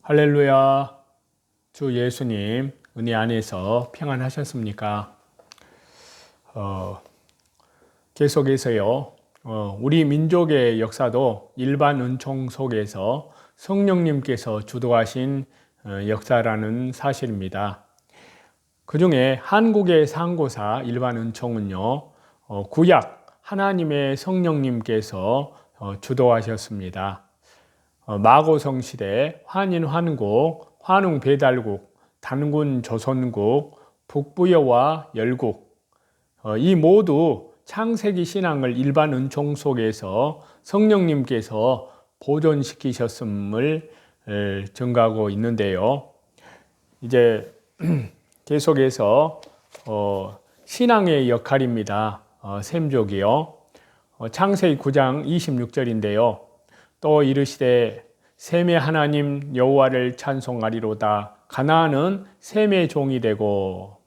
할렐루야. 주 예수님 은혜 안에서 평안하셨습니까? 계속해서요. 우리 민족의 역사도 일반 은총 속에서 성령님께서 주도하신 역사라는 사실입니다. 그 중에 한국의 상고사 일반 은총은요, 구약 하나님의 성령님께서 주도하셨습니다. 마고성 시대 환인 환국, 환웅 배달국, 단군 조선국, 북부여와 열국, 이 모두 창세기 신앙을 일반 은총 속에서 성령님께서 보존시키셨음을 증거하고 있는데요. 이제 계속해서 신앙의 역할입니다. 셈족이요. 창세기 9장 26절인데요. 또 이르시되 셈의 하나님 여호와를 찬송하리로다. 가나안은 셈의 종이 되고.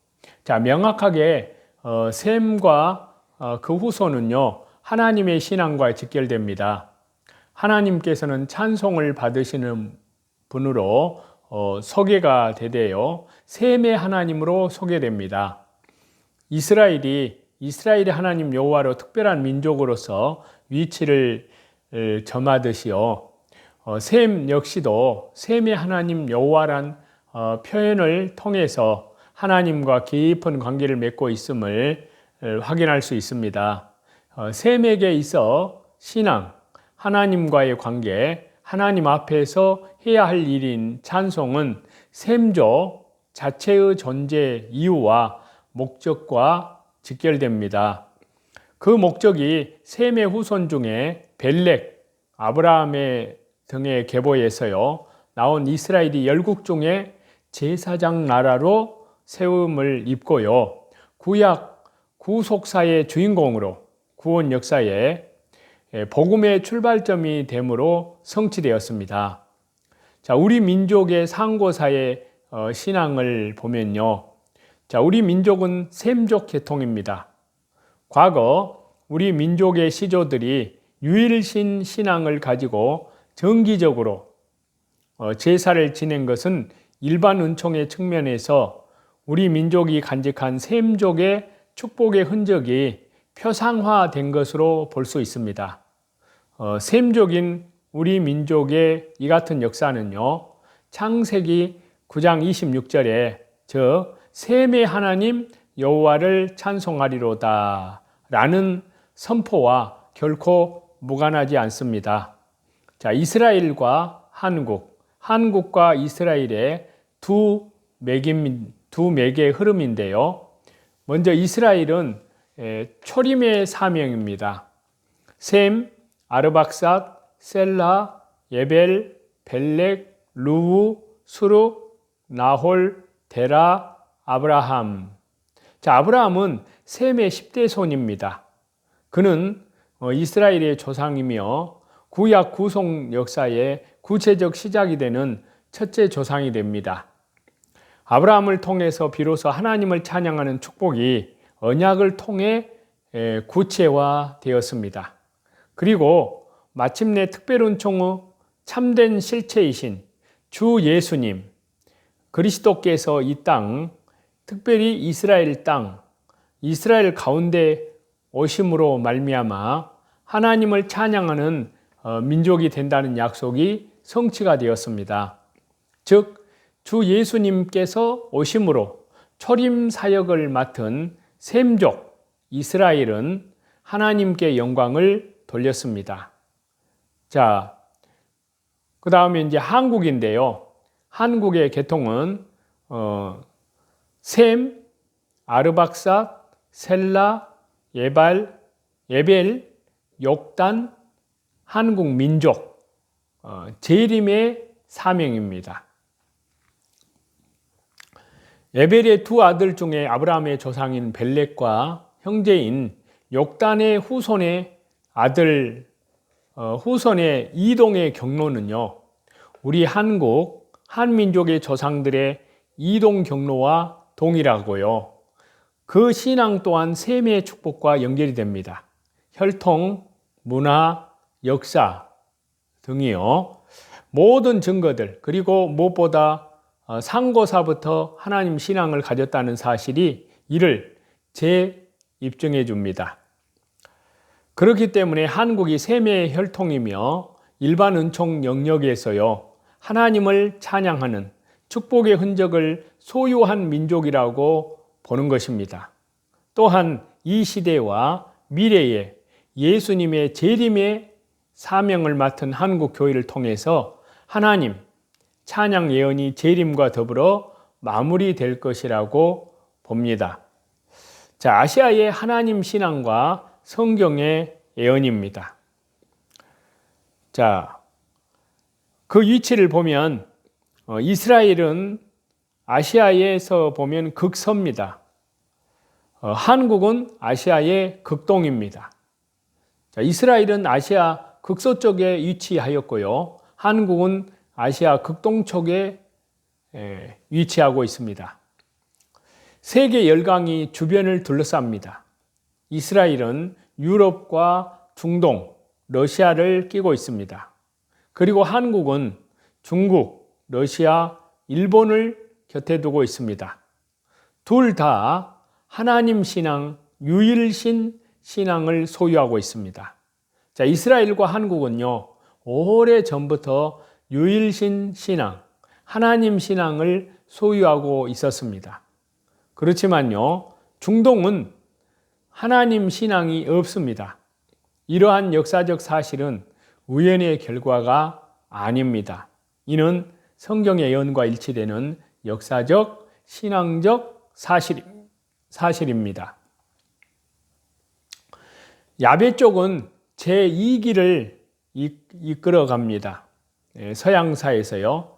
자, 명확하게 셈과 그 후손은요, 하나님의 신앙과 직결됩니다. 하나님께서는 찬송을 받으시는 분으로 소개가 되되요. 셈의 하나님으로 소개됩니다. 이스라엘의 하나님 여호와로 특별한 민족으로서 위치를 점하듯이요. 셈 역시도 셈의 하나님 여호와란 표현을 통해서 하나님과 깊은 관계를 맺고 있음을 확인할 수 있습니다. 셈에게 있어 신앙, 하나님과의 관계, 하나님 앞에서 해야 할 일인 찬송은 셈족 자체의 존재 이유와 목적과 직결됩니다. 그 목적이 셈의 후손 중에 벨렉, 아브라함의 등의 계보에서요 나온 이스라엘이 열국 중에 제사장 나라로 세움을 입고요, 구약 구속사의 주인공으로 구원 역사에 복음의 출발점이 되므로 성취되었습니다. 자, 우리 민족의 상고사의 신앙을 보면요, 자, 우리 민족은 셈족 계통입니다. 과거 우리 민족의 시조들이 유일신 신앙을 가지고 정기적으로 제사를 지낸 것은 일반 은총의 측면에서 우리 민족이 간직한 셈족의 축복의 흔적이 표상화된 것으로 볼 수 있습니다. 셈족인 우리 민족의 이 같은 역사는요, 창세기 9장 26절에 저 셈의 하나님 여호와를 찬송하리로다 라는 선포와 결코 무관하지 않습니다. 자, 이스라엘과 한국과 이스라엘의 두 맥의 흐름인데요. 먼저 이스라엘은 초림의 사명입니다. 셈, 아르박삿, 셀라, 예벨, 벨렉, 루우, 수룩, 나홀, 데라, 아브라함. 자, 아브라함은 셈의 10대 손입니다. 그는 이스라엘의 조상이며 구약 구속 역사의 구체적 시작이 되는 첫째 조상이 됩니다. 아브라함을 통해서 비로소 하나님을 찬양하는 축복이 언약을 통해 구체화되었습니다. 그리고 마침내 특별은총의 참된 실체이신 주 예수님, 그리스도께서 이 땅, 특별히 이스라엘 땅, 이스라엘 가운데 오심으로 말미암아 하나님을 찬양하는 민족이 된다는 약속이 성취가 되었습니다. 즉, 주 예수님께서 오심으로 초림 사역을 맡은 셈족 이스라엘은 하나님께 영광을 돌렸습니다. 자, 그 다음에 이제 한국인데요. 한국의 계통은 셈, 아르박삿, 셀라, 예벨, 욕단, 한국 민족, 재림의 사명입니다. 예벨의 두 아들 중에 아브라함의 조상인 벨렉과 형제인 욕단의 후손의 아들, 후손의 이동의 경로는요, 우리 한민족의 조상들의 이동 경로와 동일하고요, 그 신앙 또한 셈의 축복과 연결이 됩니다. 혈통, 문화, 역사 등이요. 모든 증거들, 그리고 무엇보다 상고사부터 하나님 신앙을 가졌다는 사실이 이를 재입증해 줍니다. 그렇기 때문에 한국이 세매의 혈통이며 일반 은총 영역에서요, 하나님을 찬양하는 축복의 흔적을 소유한 민족이라고 보는 것입니다. 또한 이 시대와 미래에 예수님의 재림의 사명을 맡은 한국 교회를 통해서 하나님 찬양 예언이 재림과 더불어 마무리될 것이라고 봅니다. 자, 아시아의 하나님 신앙과 성경의 예언입니다. 자, 그 위치를 보면 이스라엘은 아시아에서 보면 극서입니다. 한국은 아시아의 극동입니다. 자, 이스라엘은 아시아 극서쪽에 위치하였고요. 한국은 아시아 극동쪽에 위치하고 있습니다. 세계 열강이 주변을 둘러쌉니다. 이스라엘은 유럽과 중동, 러시아를 끼고 있습니다. 그리고 한국은 중국, 러시아, 일본을 곁에 두고 있습니다. 둘 다 하나님 신앙, 유일신 신앙을 소유하고 있습니다. 자, 이스라엘과 한국은요, 오래전부터 유일신 신앙, 하나님 신앙을 소유하고 있었습니다. 그렇지만요, 중동은 하나님 신앙이 없습니다. 이러한 역사적 사실은 우연의 결과가 아닙니다. 이는 성경의 예언과 일치되는 역사적, 신앙적 사실입니다. 야베 쪽은 제2기를 이끌어갑니다. 서양사에서요.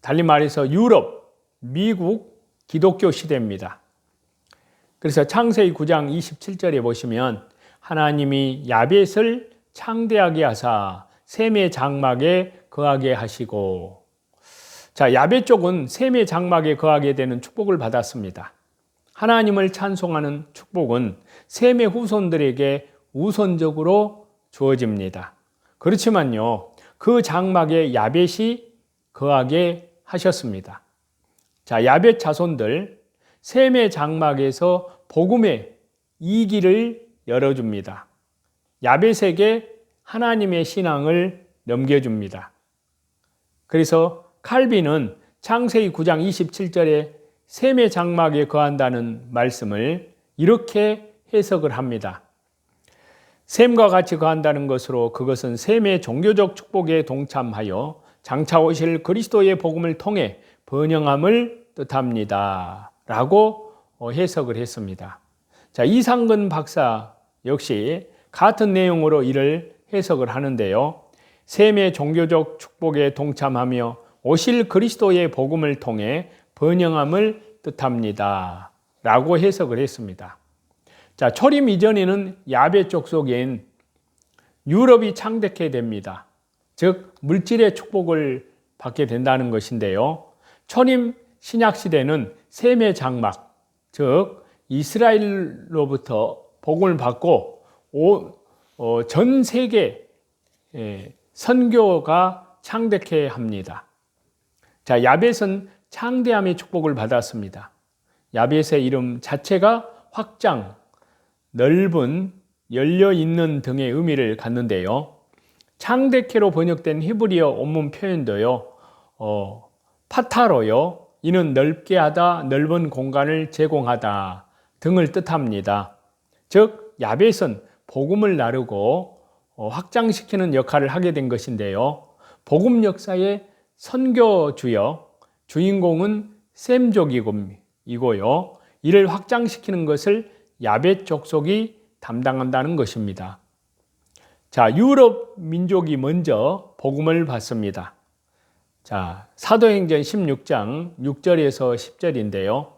달리 말해서 유럽, 미국, 기독교 시대입니다. 그래서 창세기 9장 27절에 보시면 하나님이 야벳을 창대하게 하사 셈의 장막에 거하게 하시고, 자, 야벳 쪽은 셈의 장막에 거하게 되는 축복을 받았습니다. 하나님을 찬송하는 축복은 셈의 후손들에게 우선적으로 주어집니다. 그렇지만요, 그 장막에 야벳이 거하게 하셨습니다. 자, 야벳 자손들 셈의 장막에서 복음의 이기를 열어줍니다. 야벳에게 하나님의 신앙을 넘겨줍니다. 그래서 칼빈은 창세기 9장 27절에 셈의 장막에 거한다는 말씀을 이렇게 해석을 합니다. 셈과 같이 거한다는 것으로 그것은 셈의 종교적 축복에 동참하여 장차 오실 그리스도의 복음을 통해 번영함을 뜻합니다. 라고 해석을 했습니다. 자, 이상근 박사 역시 같은 내용으로 이를 해석을 하는데요. 셈의 종교적 축복에 동참하며 오실 그리스도의 복음을 통해 번영함을 뜻합니다. 라고 해석을 했습니다. 자, 초림 이전에는 야베 족속인 유럽이 창대케 됩니다. 즉, 물질의 축복을 받게 된다는 것인데요. 초림 신약시대는 셈의 장막, 즉 이스라엘로부터 복음을 받고 전 세계 선교가 창대케 합니다. 자, 야벳은 창대함의 축복을 받았습니다. 야벳의 이름 자체가 확장, 넓은, 열려있는 등의 의미를 갖는데요. 창대케로 번역된 히브리어 원문 표현도요, 파타로요, 이는 넓게 하다, 넓은 공간을 제공하다 등을 뜻합니다. 즉, 야벳은 복음을 나르고 확장시키는 역할을 하게 된 것인데요. 복음 역사의 선교주역, 주인공은 셈족이고요. 이를 확장시키는 것을 야벳 족속이 담당한다는 것입니다. 자, 유럽 민족이 먼저 복음을 받습니다. 자, 사도행전 16장 6절에서 10절인데요.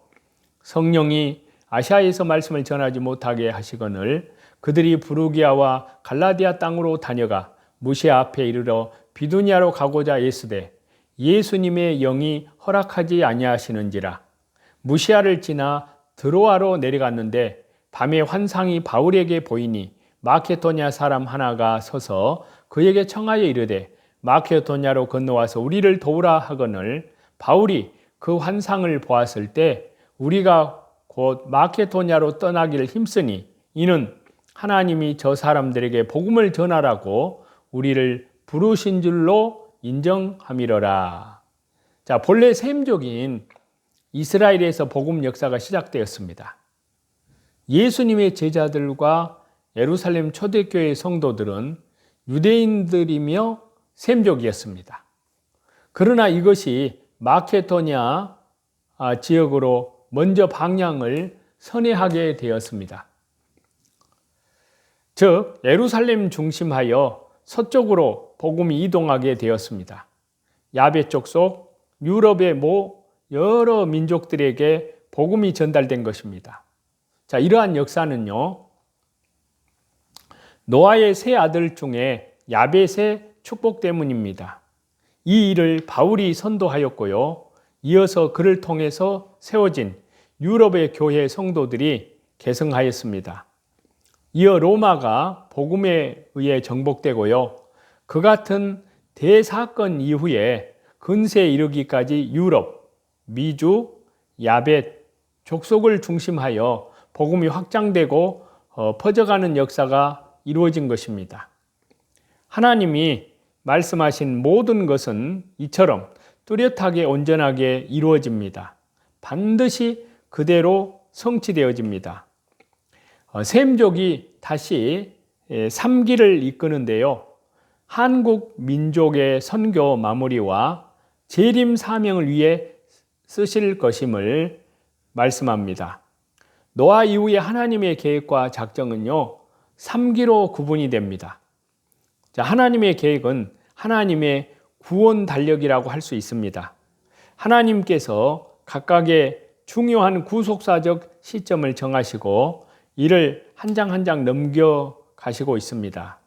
성령이 아시아에서 말씀을 전하지 못하게 하시거늘 그들이 부르기아와 갈라디아 땅으로 다녀가 무시아 앞에 이르러 비두니아로 가고자 애쓰되 예수님의 영이 허락하지 아니하시는지라. 무시아를 지나 드로아로 내려갔는데 밤에 환상이 바울에게 보이니 마케도냐 사람 하나가 서서 그에게 청하여 이르되 마케도냐로 건너와서 우리를 도우라 하거늘 바울이 그 환상을 보았을 때 우리가 곧 마케도냐로 떠나기를 힘쓰니 이는 하나님이 저 사람들에게 복음을 전하라고 우리를 부르신 줄로 인정함이러라. 자, 본래 셈족인 이스라엘에서 복음 역사가 시작되었습니다. 예수님의 제자들과 예루살렘 초대교회 성도들은 유대인들이며 셈족이었습니다. 그러나 이것이 마케도냐 지역으로 먼저 방향을 선회하게 되었습니다. 즉 예루살렘 중심하여 서쪽으로 복음이 이동하게 되었습니다. 야베 족속 유럽의 여러 민족들에게 복음이 전달된 것입니다. 자, 이러한 역사는요, 노아의 세 아들 중에 야벳의 축복 때문입니다. 이 일을 바울이 선도하였고요, 이어서 그를 통해서 세워진 유럽의 교회 성도들이 계승하였습니다. 이어 로마가 복음에 의해 정복되고요, 그 같은 대사건 이후에 근세에 이르기까지 유럽, 미주, 야벳, 족속을 중심하여 복음이 확장되고 퍼져가는 역사가 이루어진 것입니다. 하나님이 말씀하신 모든 것은 이처럼 뚜렷하게 온전하게 이루어집니다. 반드시 그대로 성취되어집니다. 셈족이 다시 3기를 이끄는데요, 한국 민족의 선교 마무리와 재림 사명을 위해 쓰실 것임을 말씀합니다. 노아 이후의 하나님의 계획과 작정은요, 3기로 구분이 됩니다. 자, 하나님의 계획은 하나님의 구원 달력이라고 할 수 있습니다. 하나님께서 각각의 중요한 구속사적 시점을 정하시고 이를 한 장 한 장 넘겨가시고 있습니다.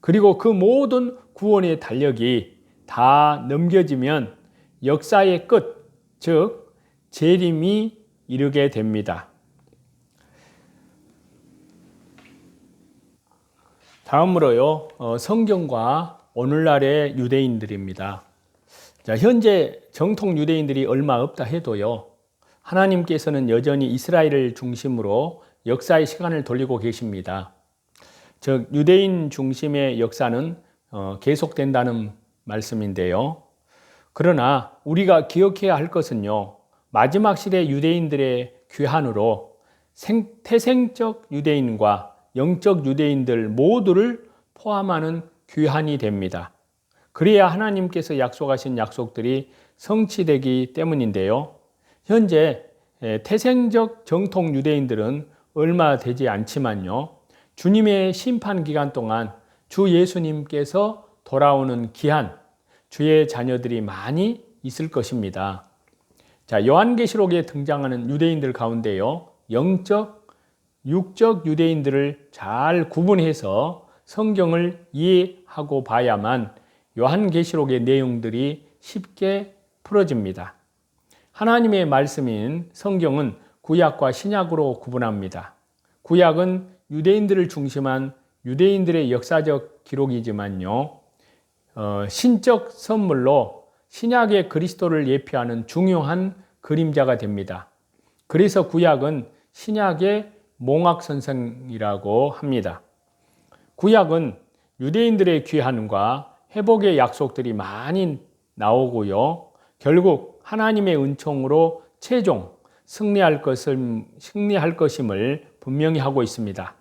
그리고 그 모든 구원의 달력이 다 넘겨지면 역사의 끝, 즉 재림이 이르게 됩니다. 다음으로요, 성경과 오늘날의 유대인들입니다. 자, 현재 정통 유대인들이 얼마 없다 해도요, 하나님께서는 여전히 이스라엘을 중심으로 역사의 시간을 돌리고 계십니다. 즉 유대인 중심의 역사는 계속된다는 말씀인데요. 그러나 우리가 기억해야 할 것은요, 마지막 시대 유대인들의 귀환으로 태생적 유대인과 영적 유대인들 모두를 포함하는 귀환이 됩니다. 그래야 하나님께서 약속하신 약속들이 성취되기 때문인데요. 현재 태생적 정통 유대인들은 얼마 되지 않지만요, 주님의 심판 기간 동안 주 예수님께서 돌아오는 기한, 주의 자녀들이 많이 있을 것입니다. 자, 요한계시록에 등장하는 유대인들 가운데요, 영적, 육적 유대인들을 잘 구분해서 성경을 이해하고 봐야만 요한계시록의 내용들이 쉽게 풀어집니다. 하나님의 말씀인 성경은 구약과 신약으로 구분합니다. 구약은 유대인들을 중심한 유대인들의 역사적 기록이지만요, 신적 선물로 신약의 그리스도를 예표하는 중요한 그림자가 됩니다. 그래서 구약은 신약의 몽학선생이라고 합니다. 구약은 유대인들의 귀환과 회복의 약속들이 많이 나오고요, 결국 하나님의 은총으로 최종 승리할 것임을 분명히 하고 있습니다.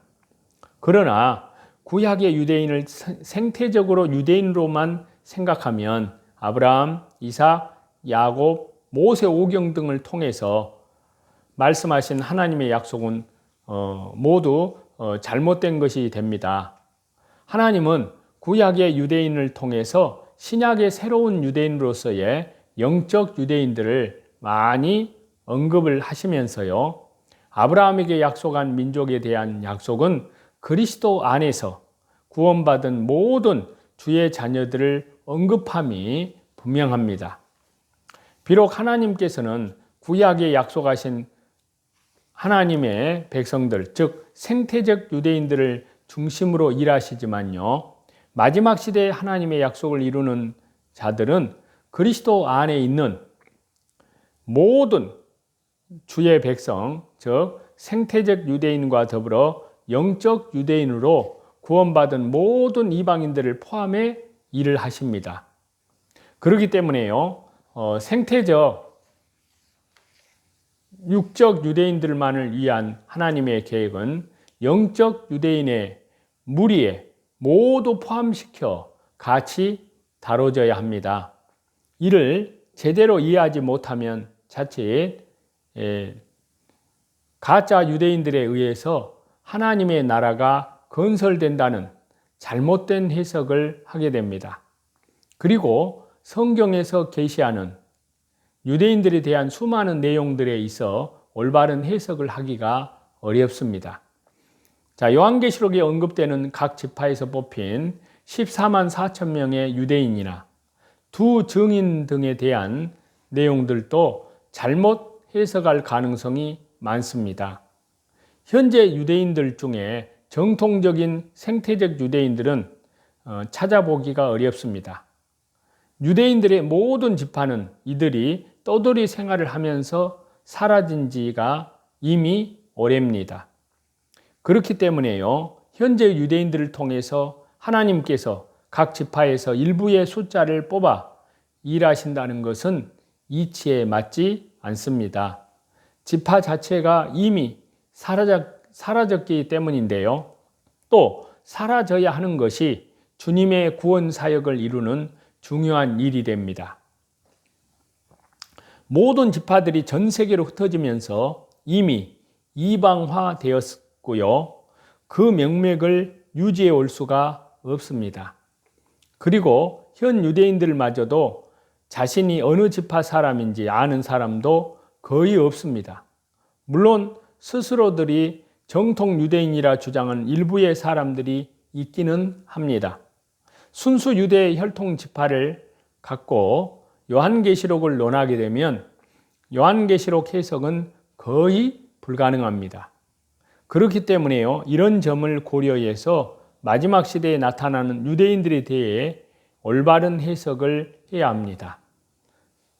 그러나 구약의 유대인을 생태적으로 유대인으로만 생각하면 아브라함, 이삭, 야곱, 모세 오경 등을 통해서 말씀하신 하나님의 약속은 모두 잘못된 것이 됩니다. 하나님은 구약의 유대인을 통해서 신약의 새로운 유대인으로서의 영적 유대인들을 많이 언급을 하시면서요, 아브라함에게 약속한 민족에 대한 약속은 그리스도 안에서 구원받은 모든 주의 자녀들을 언급함이 분명합니다. 비록 하나님께서는 구약에 약속하신 하나님의 백성들, 즉 생태적 유대인들을 중심으로 일하시지만요, 마지막 시대에 하나님의 약속을 이루는 자들은 그리스도 안에 있는 모든 주의 백성, 즉 생태적 유대인과 더불어 영적 유대인으로 구원받은 모든 이방인들을 포함해 일을 하십니다. 그렇기 때문에요, 생태적, 육적 유대인들만을 위한 하나님의 계획은 영적 유대인의 무리에 모두 포함시켜 같이 다뤄져야 합니다. 이를 제대로 이해하지 못하면 자칫 가짜 유대인들에 의해서 하나님의 나라가 건설된다는 잘못된 해석을 하게 됩니다. 그리고 성경에서 계시하는 유대인들에 대한 수많은 내용들에 있어 올바른 해석을 하기가 어렵습니다. 자, 요한계시록에 언급되는 각 지파에서 뽑힌 14만 4천 명의 유대인이나 두 증인 등에 대한 내용들도 잘못 해석할 가능성이 많습니다. 현재 유대인들 중에 정통적인 생태적 유대인들은 찾아보기가 어렵습니다. 유대인들의 모든 지파는 이들이 떠돌이 생활을 하면서 사라진 지가 이미 오래입니다. 그렇기 때문에요, 현재 유대인들을 통해서 하나님께서 각 지파에서 일부의 숫자를 뽑아 일하신다는 것은 이치에 맞지 않습니다. 지파 자체가 이미 사라졌기 때문인데요. 또 사라져야 하는 것이 주님의 구원 사역을 이루는 중요한 일이 됩니다. 모든 지파들이 전 세계로 흩어지면서 이미 이방화 되었고요. 그 명맥을 유지해 올 수가 없습니다. 그리고 현 유대인들마저도 자신이 어느 지파 사람인지 아는 사람도 거의 없습니다. 물론 스스로들이 정통 유대인이라 주장하는 일부의 사람들이 있기는 합니다. 순수 유대 혈통 지파를 갖고 요한계시록을 논하게 되면 요한계시록 해석은 거의 불가능합니다. 그렇기 때문에요, 이런 점을 고려해서 마지막 시대에 나타나는 유대인들에 대해 올바른 해석을 해야 합니다.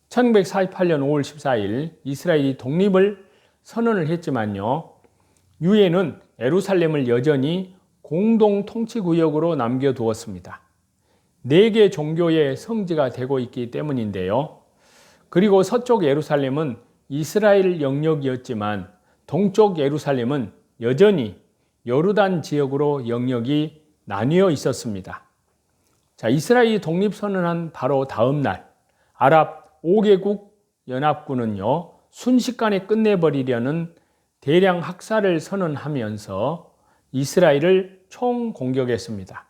1948년 5월 14일 이스라엘이 독립을 선언을 했지만요, 유엔은 예루살렘을 여전히 공동 통치구역으로 남겨두었습니다. 4개 종교의 성지가 되고 있기 때문인데요. 그리고 서쪽 예루살렘은 이스라엘 영역이었지만 동쪽 예루살렘은 여전히 요르단 지역으로 영역이 나뉘어 있었습니다. 자, 이스라엘이 독립선언한 바로 다음 날 아랍 5개국 연합군은요, 순식간에 끝내버리려는 대량 학살을 선언하면서 이스라엘을 총공격했습니다.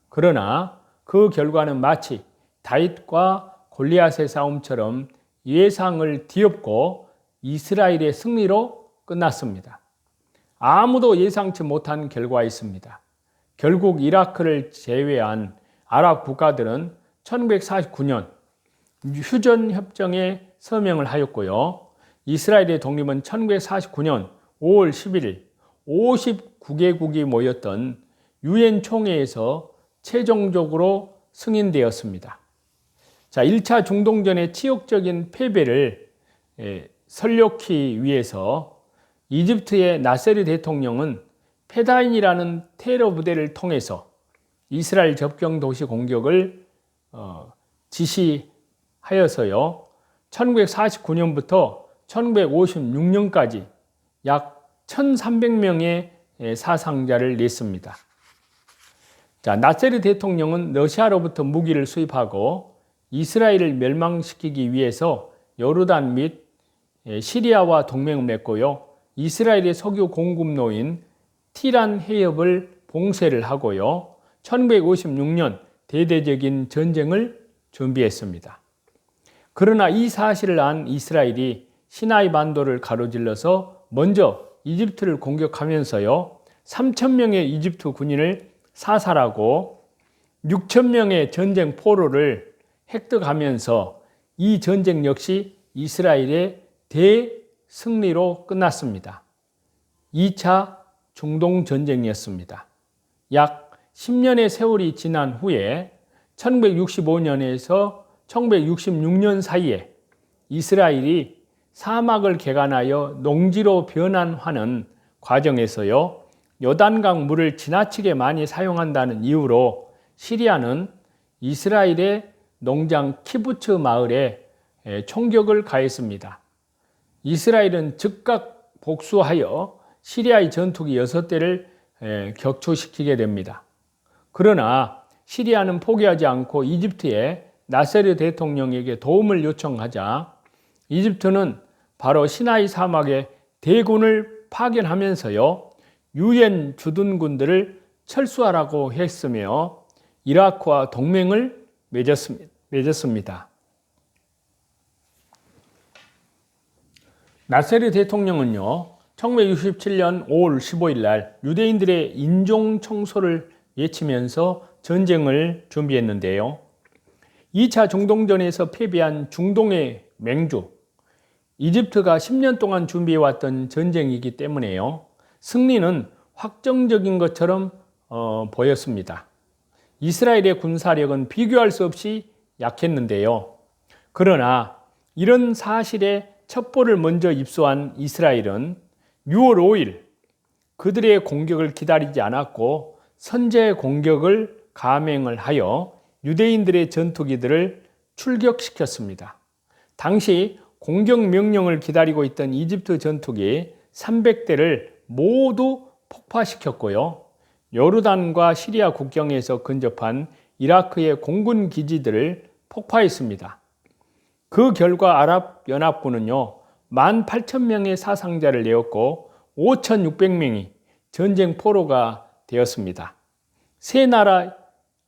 그러나 그 결과는 마치 다윗과 골리앗의 싸움처럼 예상을 뒤엎고 이스라엘의 승리로 끝났습니다. 아무도 예상치 못한 결과였습니다. 결국 이라크를 제외한 아랍 국가들은 1949년 휴전협정에 서명을 하였고요. 이스라엘의 독립은 1949년 5월 11일 59개국이 모였던 유엔 총회에서 최종적으로 승인되었습니다. 자, 1차 중동전의 치욕적인 패배를 설욕하기 위해서 이집트의 나세르 대통령은 페다인이라는 테러 부대를 통해서 이스라엘 접경 도시 공격을 지시하여서요, 1949년부터 1956년까지 약 1,300명의 사상자를 냈습니다. 자, 나세르 대통령은 러시아로부터 무기를 수입하고 이스라엘을 멸망시키기 위해서 요르단 및 시리아와 동맹을 맺고요. 이스라엘의 석유 공급로인 티란 해협을 봉쇄를 하고요. 1956년 대대적인 전쟁을 준비했습니다. 그러나 이 사실을 안 이스라엘이 시나이 반도를 가로질러서 먼저 이집트를 공격하면서요, 3,000명의 이집트 군인을 사살하고 6,000명의 전쟁 포로를 획득하면서 이 전쟁 역시 이스라엘의 대승리로 끝났습니다. 2차 중동 전쟁이었습니다. 약 10년의 세월이 지난 후에 1965년에서 1966년 사이에 이스라엘이 사막을 개간하여 농지로 변환하는 과정에서요, 요단강 물을 지나치게 많이 사용한다는 이유로 시리아는 이스라엘의 농장 키부츠 마을에 총격을 가했습니다. 이스라엘은 즉각 복수하여 시리아의 전투기 6대를 격추시키게 됩니다. 그러나 시리아는 포기하지 않고 이집트의 나세르 대통령에게 도움을 요청하자 이집트는 바로 시나이 사막에 대군을 파견하면서요, 유엔 주둔군들을 철수하라고 했으며 이라크와 동맹을 맺었습니다. 나세르 대통령은요, 1967년 5월 15일 날 유대인들의 인종 청소를 외치면서 전쟁을 준비했는데요. 2차 중동전에서 패배한 중동의 맹주, 이집트가 10년 동안 준비해왔던 전쟁이기 때문에요, 승리는 확정적인 것처럼 보였습니다. 이스라엘의 군사력은 비교할 수 없이 약했는데요. 그러나 이런 사실에 첩보를 먼저 입수한 이스라엘은 6월 5일 그들의 공격을 기다리지 않았고 선제 공격을 감행을 하여 유대인들의 전투기들을 출격시켰습니다. 당시 공격 명령을 기다리고 있던 이집트 전투기 300대를 모두 폭파시켰고요. 요르단과 시리아 국경에서 근접한 이라크의 공군 기지들을 폭파했습니다. 그 결과 아랍연합군은요, 18,000명의 사상자를 내었고 5,600명이 전쟁 포로가 되었습니다. 세 나라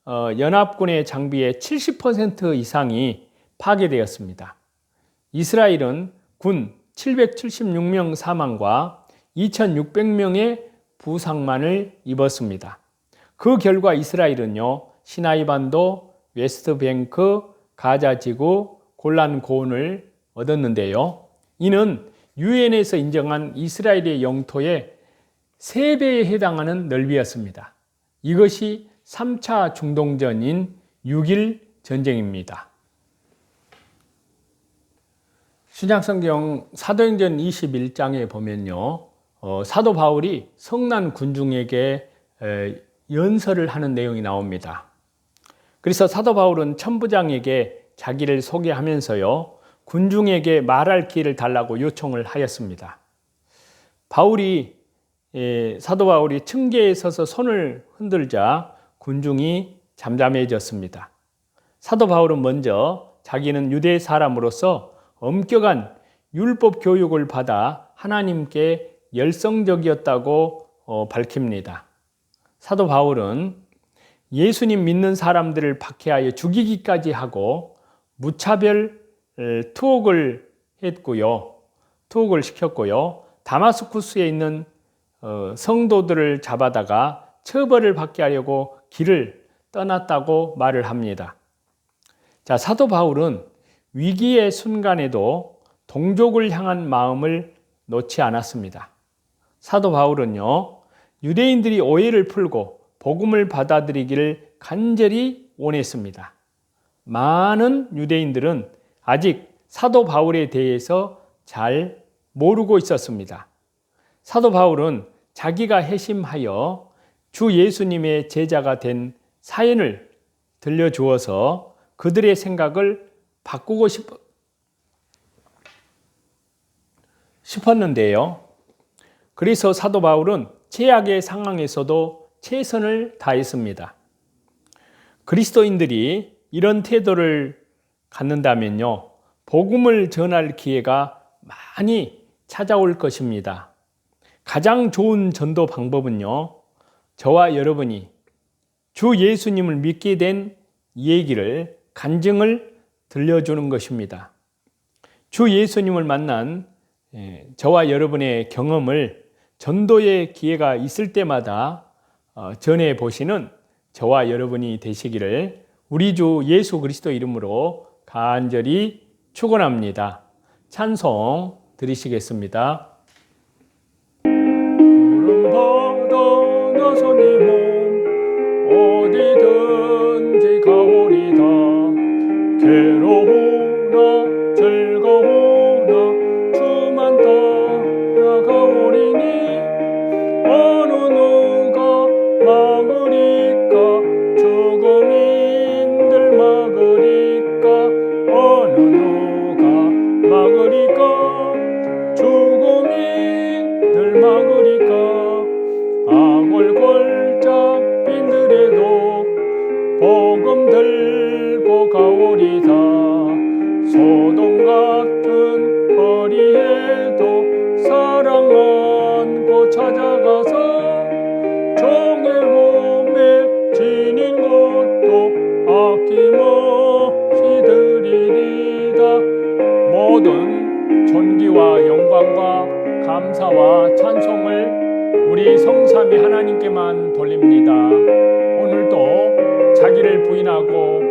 연합군의 장비의 70% 이상이 파괴되었습니다. 이스라엘은 군 776명 사망과 2,600명의 부상만을 입었습니다. 그 결과 이스라엘은요, 시나이반도, 웨스트뱅크, 가자지구, 골란 고원을 얻었는데요. 이는 유엔에서 인정한 이스라엘의 영토의 3배에 해당하는 넓이였습니다. 이것이 3차 중동전인 6.1 전쟁입니다. 신약성경 사도행전 21장에 보면요, 사도 바울이 성난 군중에게 연설을 하는 내용이 나옵니다. 그래서 사도 바울은 천부장에게 자기를 소개하면서요, 군중에게 말할 기회를 달라고 요청을 하였습니다. 사도 바울이 층계에 서서 손을 흔들자 군중이 잠잠해졌습니다. 사도 바울은 먼저 자기는 유대 사람으로서 엄격한 율법 교육을 받아 하나님께 열성적이었다고 밝힙니다. 사도 바울은 예수님 믿는 사람들을 박해하여 죽이기까지 하고 무차별 투옥을 시켰고요. 다마스쿠스에 있는 성도들을 잡아다가 처벌을 받게 하려고 길을 떠났다고 말을 합니다. 자, 사도 바울은 위기의 순간에도 동족을 향한 마음을 놓지 않았습니다. 사도 바울은요, 유대인들이 오해를 풀고 복음을 받아들이기를 간절히 원했습니다. 많은 유대인들은 아직 사도 바울에 대해서 잘 모르고 있었습니다. 사도 바울은 자기가 회심하여 주 예수님의 제자가 된 사연을 들려주어서 그들의 생각을 바꾸고 싶었는데요. 그래서 사도 바울은 최악의 상황에서도 최선을 다했습니다. 그리스도인들이 이런 태도를 갖는다면요, 복음을 전할 기회가 많이 찾아올 것입니다. 가장 좋은 전도 방법은요, 저와 여러분이 주 예수님을 믿게 된 얘기를, 간증을 들려주는 것입니다. 주 예수님을 만난 저와 여러분의 경험을 전도의 기회가 있을 때마다 전해 보시는 저와 여러분이 되시기를 우리 주 예수 그리스도 이름으로 간절히 축원합니다. 찬송 드리시겠습니다. 푸른 바다 나선의 몸 어디든지 가오리다. 괴로우나 즐거우나 주만 따라가오리니 어느 누가 막으리까 죽음인들 막으리까 어느 누가 막으리까 죽음인들 막으리까 아골골짝빈들에도 복음 들고 가오리다. 소돔 같은 거리에도 사랑 안고 찾아가서 종의 몸에 지닌 것도 아낌없이 드리리다. 모든 존귀와 영광과 감사와 찬송을 우리 성삼위 하나님께만 돌립니다. 오늘도 자기를 부인하고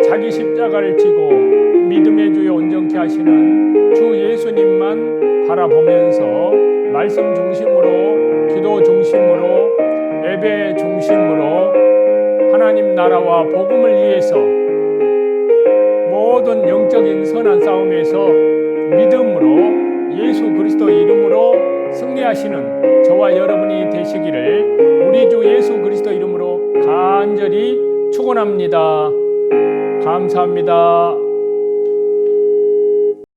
자기 십자가를 지고 믿음의 주에 온전케 하시는 주 예수님만 바라보면서 말씀 중심으로, 기도 중심으로, 예배 중심으로 하나님 나라와 복음을 위해서 모든 영적인 선한 싸움에서 믿음으로 예수 그리스도 이름으로 승리하시는 저와 여러분이 되시기를 우리 주 예수 그리스도 이름으로 간절히 축원합니다. 감사합니다.